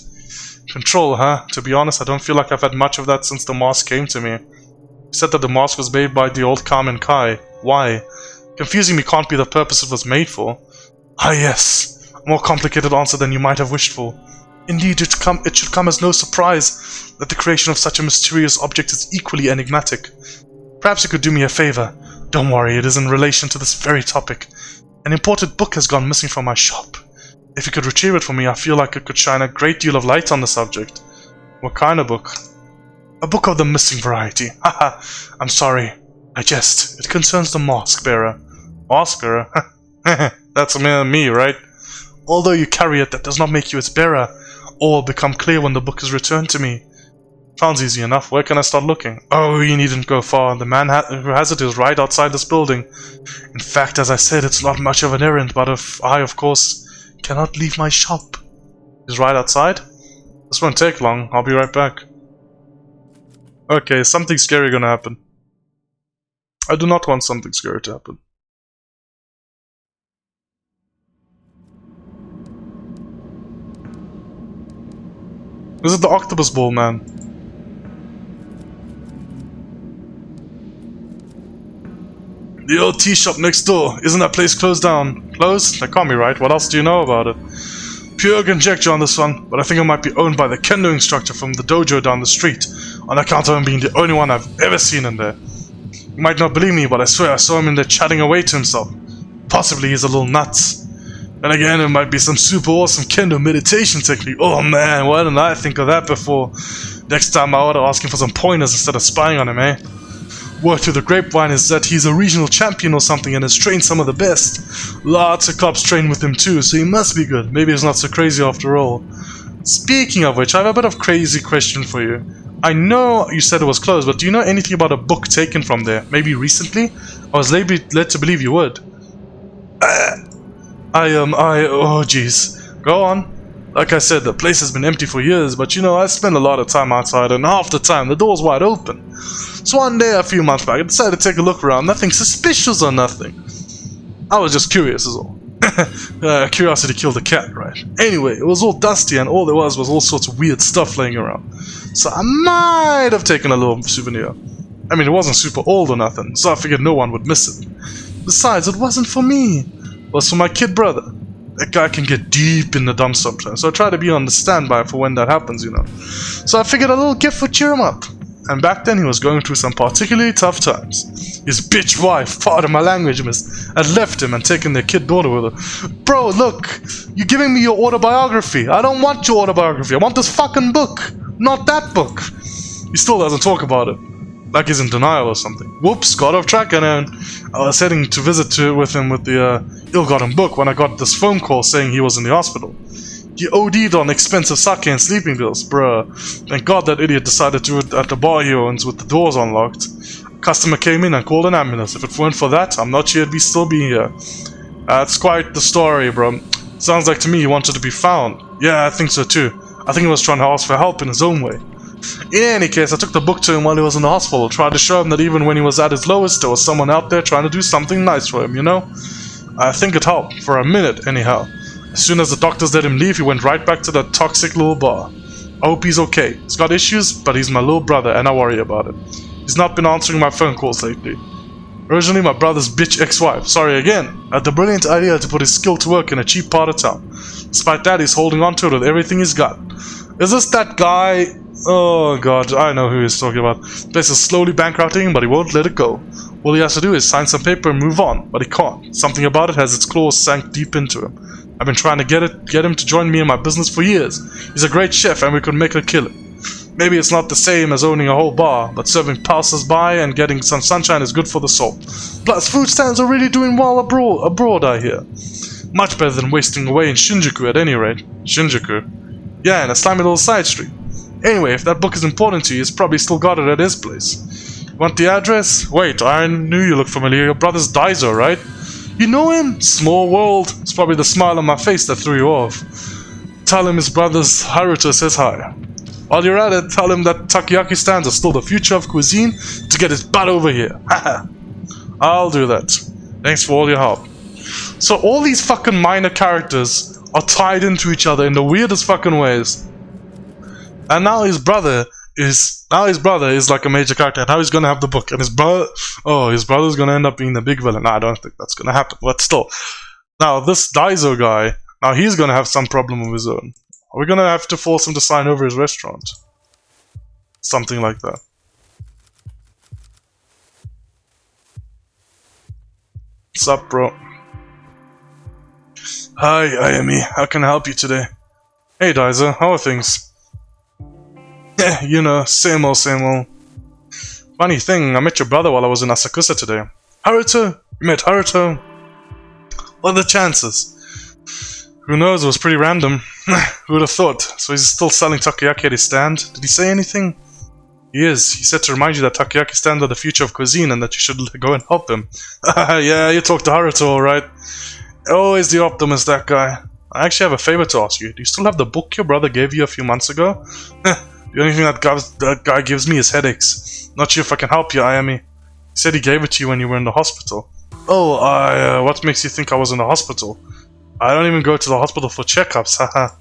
Control, huh? To be honest, I don't feel like I've had much of that since the mask came to me. You said that the mask was made by the old Kamen Kai. Why? Confusing me can't be the purpose it was made for. Ah yes, a more complicated answer than you might have wished for. Indeed, it should come as no surprise that the creation of such a mysterious object is equally enigmatic. Perhaps you could do me a favor. Don't worry, it is in relation to this very topic. An imported book has gone missing from my shop. If you could retrieve it for me, I feel like it could shine a great deal of light on the subject. What kind of book? A book of the missing variety. Haha, I'm sorry. I jest. It concerns the mask bearer. Mask bearer? That's me, right? Although you carry it, that does not make you its bearer. All will become clear when the book is returned to me. Sounds easy enough. Where can I start looking? Oh, you needn't go far. The man who has it is right outside this building. In fact, as I said, it's not much of an errand, but I, of course, cannot leave my shop. He's right outside? This won't take long. I'll be right back. Okay, something scary gonna happen. I do not want something scary to happen. This is the octopus ball, man. The old tea shop next door. Isn't that place closed down? Closed? That can't be right. What else do you know about it? Pure conjecture on this one, but I think it might be owned by the kendo instructor from the dojo down the street, on account of him being the only one I've ever seen in there. You might not believe me, but I swear I saw him in there chatting away to himself. Possibly he's a little nuts. Then again, it might be some super awesome kendo meditation technique. Oh man, why didn't I think of that before? Next time I ought to ask him for some pointers instead of spying on him, eh? Word through the grapevine is that he's a regional champion or something and has trained some of the best. Lots of cops train with him too, so he must be good. Maybe he's not so crazy after all. Speaking of which, I have a bit of crazy question for you. I know you said it was closed, but do you know anything about a book taken from there? Maybe recently? I was led to believe you would. Oh jeez. Go on. Like I said, the place has been empty for years, but you know, I spend a lot of time outside, and half the time the door's wide open. So one day, a few months back, I decided to take a look around. Nothing suspicious or nothing. I was just curious is all. Curiosity killed the cat, right? Anyway, it was all dusty, and all there was all sorts of weird stuff laying around. So I might have taken a little souvenir. I mean, it wasn't super old or nothing, so I figured no one would miss it. Besides, it wasn't for me. It was for my kid brother. That guy can get deep in the dumps sometimes, so I try to be on the standby for when that happens, you know. So I figured a little gift would cheer him up. and back then he was going through some particularly tough times. His bitch wife, pardon my language, miss, had left him and taken their kid daughter with her. Bro, look, you're giving me your autobiography. I don't want your autobiography. I want this fucking book, not that book. He still doesn't talk about it, like he's in denial or something. Whoops, got off track, and I was heading to visit with him with the ill-gotten book when I got this phone call saying he was in the hospital. He OD'd on expensive sake and sleeping pills, bruh. Thank God that idiot decided to do it at the bar he owns with the doors unlocked. A customer came in and called an ambulance. If it weren't for that, I'm not sure he'd still be here. That's quite the story, bro. Sounds like to me he wanted to be found. Yeah, I think so too. I think he was trying to ask for help in his own way. In any case, I took the book to him while he was in the hospital, tried to show him that even when he was at his lowest, there was someone out there trying to do something nice for him, you know? I think it helped, for a minute anyhow. As soon as the doctors let him leave, he went right back to that toxic little bar. I hope he's okay. He's got issues, but he's my little brother and I worry about it. He's not been answering my phone calls lately. Originally my brother's bitch ex-wife, sorry again, had the brilliant idea to put his skill to work in a cheap part of town. Despite that, he's holding on to it with everything he's got. Is this that guy? Oh god, I know who he's talking about. The place is slowly bankrupting, but he won't let it go. All he has to do is sign some paper and move on, but he can't. Something about it has its claws sank deep into him. I've been trying to get him to join me in my business for years. He's a great chef and we could make a killing. Maybe it's not the same as owning a whole bar, but serving passers-by and getting some sunshine is good for the soul. Plus, food stands are really doing well abroad, I hear. Much better than wasting away in Shinjuku at any rate. Shinjuku? Yeah, in a slimy little side street. Anyway, if that book is important to you, he's probably still got it at his place. Want the address? Wait, I knew you looked familiar. Your brother's Daiso, right? You know him? Small world. It's probably the smile on my face that threw you off. Tell him his brother's Haruto says hi. While you're at it, tell him that takoyaki stands are still the future of cuisine to get his butt over here. Haha. I'll do that. Thanks for all your help. So all these fucking minor characters are tied into each other in the weirdest fucking ways. And now his brother is like a major character, and now he's gonna have the book, and his brother's gonna end up being the big villain. No, I don't think that's gonna happen, but still. Now this Daiso guy, now he's gonna have some problem of his own. Are we gonna have to force him to sign over his restaurant? Something like that. What's up, bro? Hi, Ayami. How can I help you today? Hey, Daiso. How are things? Yeah, you know, same old, same old. Funny thing, I met your brother while I was in Asakusa today. Haruto? You met Haruto? What are the chances? Who knows, it was pretty random. Who would have thought? So he's still selling takoyaki at his stand? Did he say anything? He is. He said to remind you that takoyaki stands are the future of cuisine and that you should go and help him. Yeah, you talked to Haruto, alright. Always the optimist, that guy. I actually have a favor to ask you. Do you still have the book your brother gave you a few months ago? The only thing that guy gives me is headaches. Not sure if I can help you, Ayami. He said he gave it to you when you were in the hospital. Oh, what makes you think I was in the hospital? I don't even go to the hospital for checkups, haha.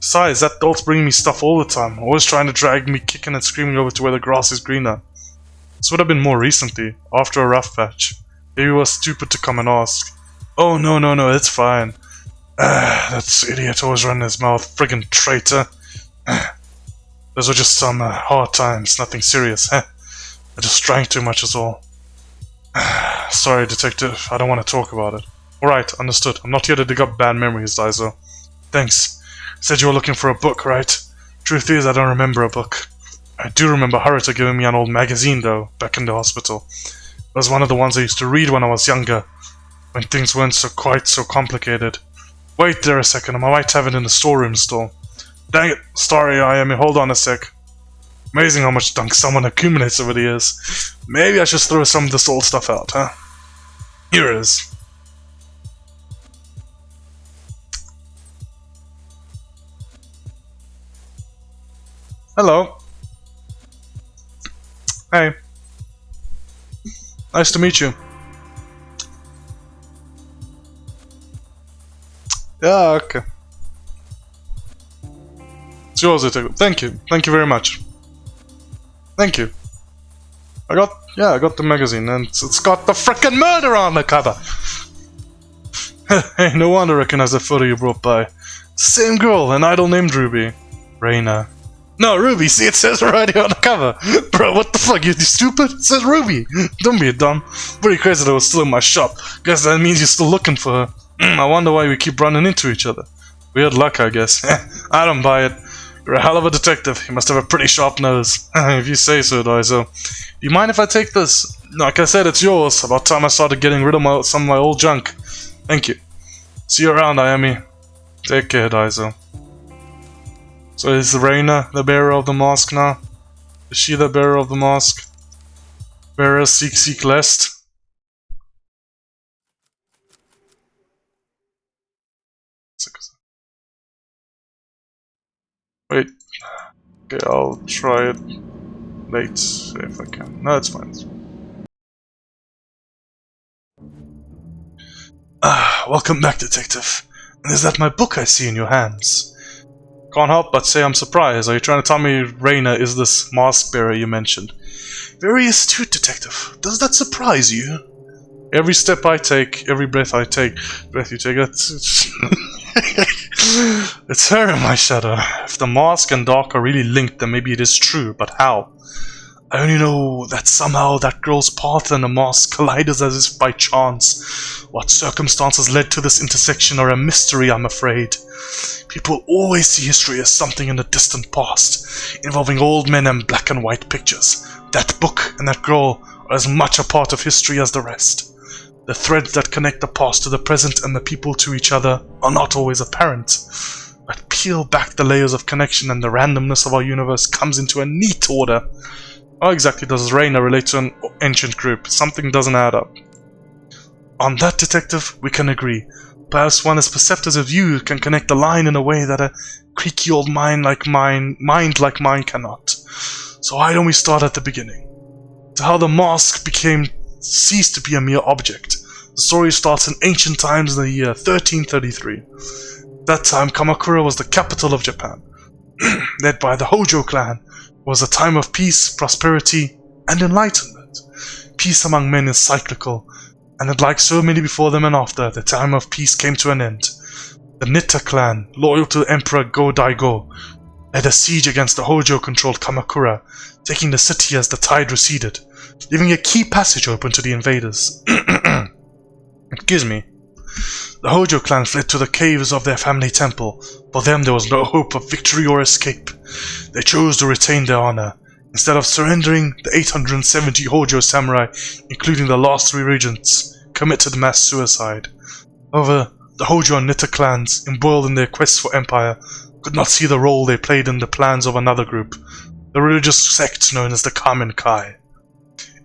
Besides, that adult's bringing me stuff all the time, always trying to drag me kicking and screaming over to where the grass is greener. This would have been more recently, after a rough patch. Maybe it was stupid to come and ask. Oh, no, it's fine. That idiot always running his mouth, friggin' traitor. Those were just some hard times, nothing serious. I just drank too much is all. Sorry, detective, I don't want to talk about it. Alright, understood. I'm not here to dig up bad memories, Daiso. Thanks. Said you were looking for a book, right? Truth is, I don't remember a book. I do remember Haruto giving me an old magazine, though, back in the hospital. It was one of the ones I used to read when I was younger, when things weren't quite so complicated. Wait there a second, I might have it in the storeroom still. Dang it, sorry, Ayami, hold on a sec. Amazing how much junk someone accumulates over the years. Maybe I should throw some of this old stuff out, huh? Here it is. Hello. Hey. Nice to meet you. Yeah, okay. It's yours, thank you. Thank you very much. Thank you. I got the magazine, and it's got the frickin' murder on the cover! Hey, no wonder I recognize the photo you brought by. Same girl, an idol named Ruby. Reina. No, Ruby, see it says right here on the cover. Bro, what the fuck, you stupid? It says Ruby. Don't be dumb. Pretty crazy that it was still in my shop. Guess that means you're still looking for her. I wonder why we keep running into each other. Weird luck, I guess. I don't buy it. You're a hell of a detective. You must have a pretty sharp nose. If you say so, Daiso. Do you mind if I take this? Like I said, it's yours. About time I started getting rid of some of my old junk. Thank you. See you around, Ayami. Take care, Daiso. So is Reina the bearer of the mask now? Is she the bearer of the mask? Bearer seek lest? Wait. Okay, I'll try it late if I can. No, it's fine. Welcome back, detective. And is that my book I see in your hands? Can't help but say I'm surprised. Are you trying to tell me Reina is this mask bearer you mentioned? Very astute, detective. Does that surprise you? Every step I take, every breath you take, it's it's her in my shadow. If the mask and dark are really linked, then maybe it is true, but how? I only know that somehow that girl's path and the mask collided as if by chance. What circumstances led to this intersection are a mystery, I'm afraid. People always see history as something in the distant past, involving old men and black and white pictures. That book and that girl are as much a part of history as the rest. The threads that connect the past to the present and the people to each other are not always apparent. But peel back the layers of connection and the randomness of our universe comes into a neat order. How exactly does Reina relate to an ancient group? Something doesn't add up. On that, detective, we can agree. Perhaps one as perceptive as you can connect the line in a way that a creaky old mind like mine cannot. So why don't we start at the beginning? To how the mask ceased to be a mere object. The story starts in ancient times in the year 1333. At that time, Kamakura was the capital of Japan. Led by the Hojo clan, it was a time of peace, prosperity, and enlightenment. Peace among men is cyclical, and like so many before them and after, the time of peace came to an end. The Nitta clan, loyal to Emperor Go-Daigo, led a siege against the Hojo-controlled Kamakura, taking the city as the tide receded, leaving a key passage open to the invaders. Excuse me. The Hojo clan fled to the caves of their family temple. For them there was no hope of victory or escape. They chose to retain their honor. Instead of surrendering, the 870 Hojo samurai, including the last 3 regents, committed mass suicide. However, the Hojo and Nitta clans, embroiled in their quest for empire, could not see the role they played in the plans of another group, the religious sect known as the Kamen Kai.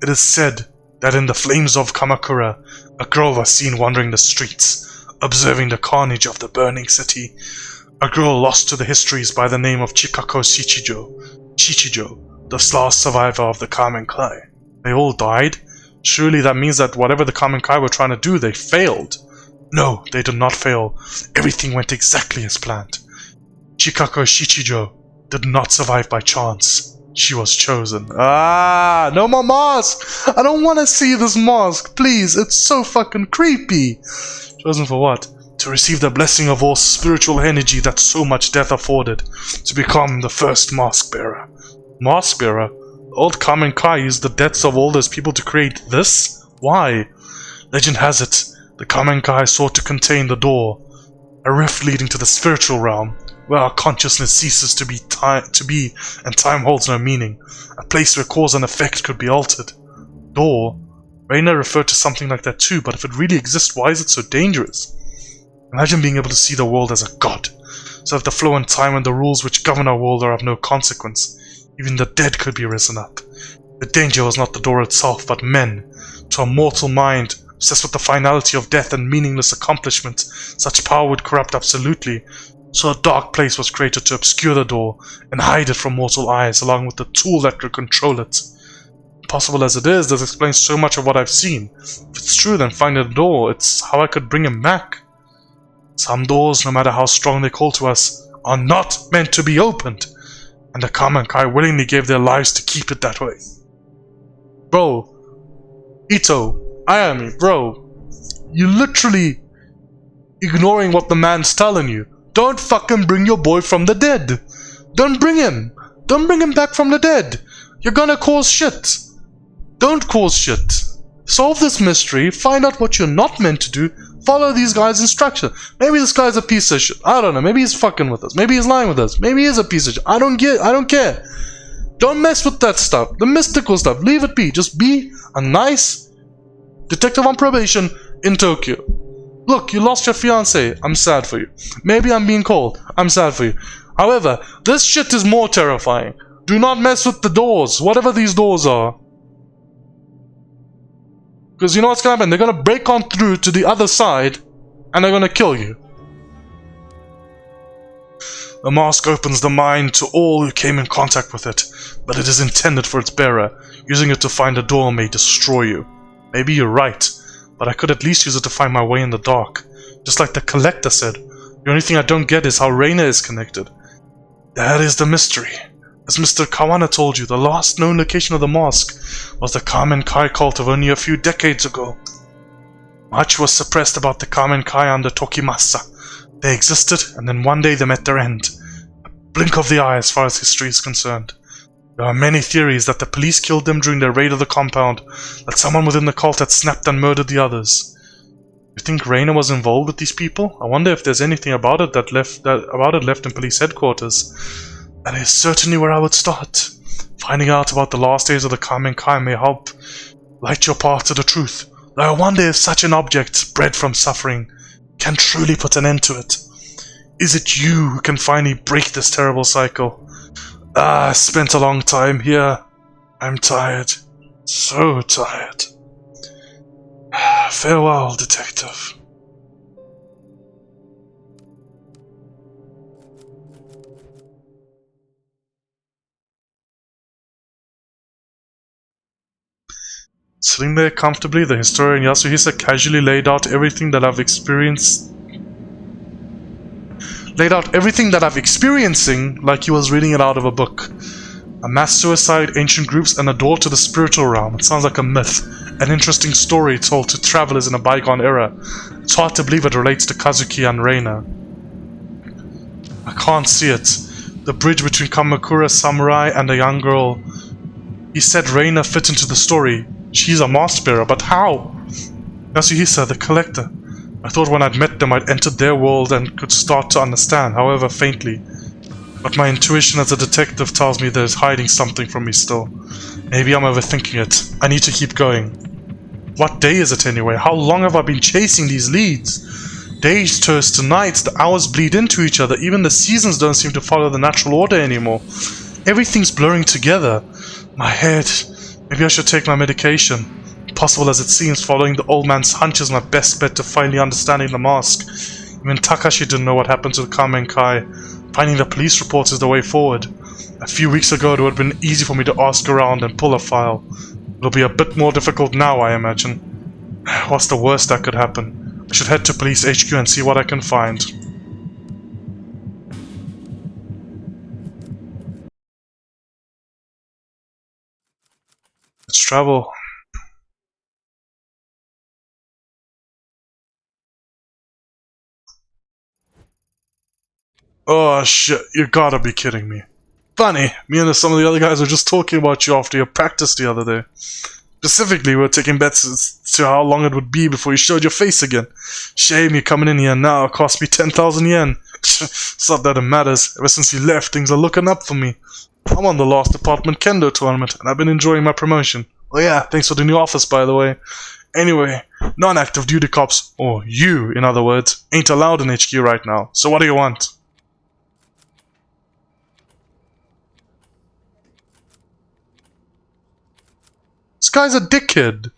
It is said that in the flames of Kamakura, a girl was seen wandering the streets, observing the carnage of the burning city. A girl lost to the histories by the name of Chikako Chichijo, the last survivor of the Kamen Kai. They all died? Surely that means that whatever the Kamen Kai were trying to do, they failed. No, they did not fail. Everything went exactly as planned. Chikako Shichijo did not survive by chance. She was chosen. No more mask! I don't want to see this mask, please. It's so fucking creepy. Chosen for what? To receive the blessing of all spiritual energy that so much death afforded. To become the first mask bearer. Mask bearer? The old Kamen Kai used the deaths of all those people to create this? Why? Legend has it, the Kamen Kai sought to contain the door. A rift leading to the spiritual realm, where our consciousness ceases to be and time holds no meaning. A place where cause and effect could be altered. Door? Reina referred to something like that too, but if it really exists, why is it so dangerous? Imagine being able to see the world as a god, so that the flow and time and the rules which govern our world are of no consequence. Even the dead could be risen up. The danger was not the door itself, but men. To a mortal mind, obsessed with the finality of death and meaningless accomplishment, such power would corrupt absolutely. So a dark place was created to obscure the door and hide it from mortal eyes, along with the tool that could control it. Impossible as it is, this explains so much of what I've seen. If it's true, then finding the door, it's how I could bring him back. Some doors, no matter how strong they call to us, are not meant to be opened, and the Kamen Kai willingly gave their lives to keep it that way. Bro, Ito, Ayami, bro, you literally ignoring what the man's telling you. Don't fucking bring your boy from the dead. Don't bring him. Don't bring him back from the dead. You're gonna cause shit. Don't cause shit. Solve this mystery, find out what you're not meant to do, follow these guys' instructions. Maybe this guy's a piece of shit. I don't know. Maybe he's fucking with us. Maybe he's lying with us. Maybe he is a piece of shit. I don't care. Don't mess with that stuff. The mystical stuff. Leave it be. Just be a nice detective on probation in Tokyo. Look, you lost your fiancé. I'm sad for you. Maybe I'm being cold. I'm sad for you. However, this shit is more terrifying. Do not mess with the doors, whatever these doors are. Because you know what's gonna happen? They're gonna break on through to the other side and they're gonna kill you. The mask opens the mind to all who came in contact with it, but it is intended for its bearer. Using it to find a door may destroy you. Maybe you're right, but I could at least use it to find my way in the dark. Just like the Collector said. The only thing I don't get is how Reina is connected. That is the mystery. As Mr. Kawana told you, the last known location of the mask was the Kamen Kai cult of only a few decades ago. Much was suppressed about the Kamen Kai under Tokimasa. They existed, and then one day they met their end. A blink of the eye as far as history is concerned. There are many theories that the police killed them during their raid of the compound, that someone within the cult had snapped and murdered the others. You think Reina was involved with these people? I wonder if there's anything about it left in police headquarters. That is certainly where I would start. Finding out about the last days of the Kamen Kai may help light your path to the truth. Though I wonder if such an object, bred from suffering, can truly put an end to it. Is it you who can finally break this terrible cycle? I spent a long time here. I'm tired. So tired. Farewell, detective. Sitting there comfortably, the historian Yasuhisa casually laid out everything that I've experiencing like he was reading it out of a book. A mass suicide, ancient groups, and a door to the spiritual realm. It sounds like a myth. An interesting story told to travelers in a bygone era. It's hard to believe it relates to Kazuki and Reina. I can't see it. The bridge between Kamakura Samurai and a young girl. He said Reina fit into the story. She's a mask bearer, but how? Yasuhisa, the Collector. I thought when I'd met them I'd entered their world and could start to understand, however faintly. But my intuition as a detective tells me there's hiding something from me still. Maybe I'm overthinking it. I need to keep going. What day is it anyway? How long have I been chasing these leads? Days turns to nights, the hours bleed into each other, even the seasons don't seem to follow the natural order anymore. Everything's blurring together. My head... Maybe I should take my medication. Impossible as it seems, following the old man's hunch is my best bet to finally understanding the mask. Even Takashi didn't know what happened to the Kamen Kai. Finding the police reports is the way forward. A few weeks ago it would have been easy for me to ask around and pull a file. It'll be a bit more difficult now, I imagine. What's the worst that could happen? I should head to police HQ and see what I can find. Let's travel. Oh shit, you gotta be kidding me. Funny, me and some of the other guys were just talking about you after your practice the other day. Specifically, we were taking bets as to how long it would be before you showed your face again. Shame you're coming in here now, it cost me 10,000 yen. It's not that it matters, ever since you left things are looking up for me. I'm on the last department kendo tournament, and I've been enjoying my promotion. Oh yeah, thanks for the new office by the way. Anyway, non-active duty cops, or you in other words, ain't allowed in HQ right now, so what do you want? This guy's a dickhead.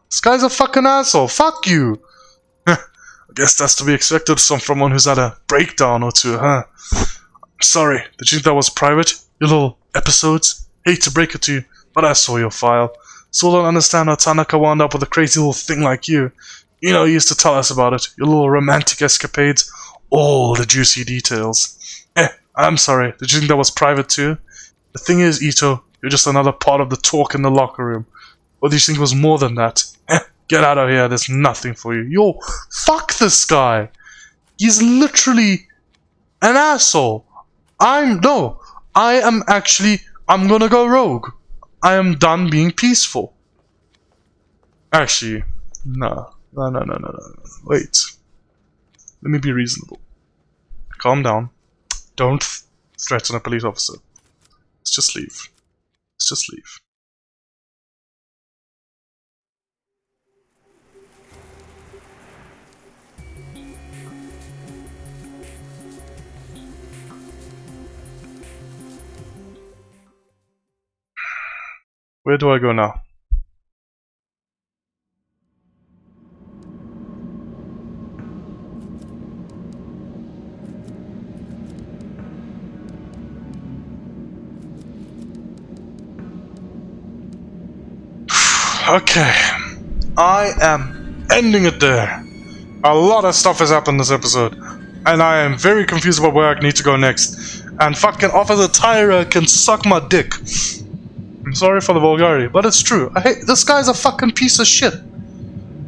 This guy's a fucking asshole. Fuck you. I guess that's to be expected from someone who's had a breakdown or two, huh? I'm sorry. Did you think that was private? Your little episodes? Hate to break it to you, but I saw your file. Still don't understand how Tanaka wound up with a crazy little thing like you. You know, you used to tell us about it. Your little romantic escapades. All the juicy details. I'm sorry. Did you think that was private too? The thing is, Ito, you're just another part of the talk in the locker room. Or do you think it was more than that? Get out of here, there's nothing for you. Yo, fuck this guy! He's literally an asshole. No, I'm gonna go rogue. I am done being peaceful. Actually, no. Wait. Let me be reasonable. Calm down. Don't threaten a police officer. Let's just leave. Let's just leave. Where do I go now? Okay, I am ending it there. A lot of stuff has happened this episode, and I am very confused about where I need to go next. And fucking Officer Tyra can suck my dick. I'm sorry for the vulgarity, but it's true. This guy's a fucking piece of shit.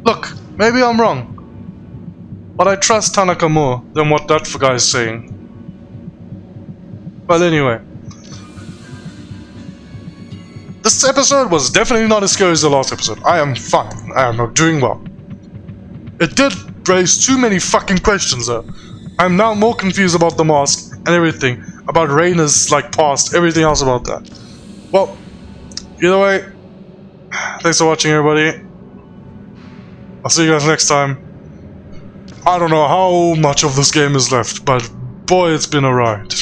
Look, maybe I'm wrong, but I trust Tanaka more than what that guy is saying. But anyway. This episode was definitely not as scary as the last episode. I am fine. I am not doing well. It did raise too many fucking questions though. I'm now more confused about the mask and everything. About Reina's past, everything else about that. Well, either way, thanks for watching everybody. I'll see you guys next time. I don't know how much of this game is left, but boy, it's been a ride.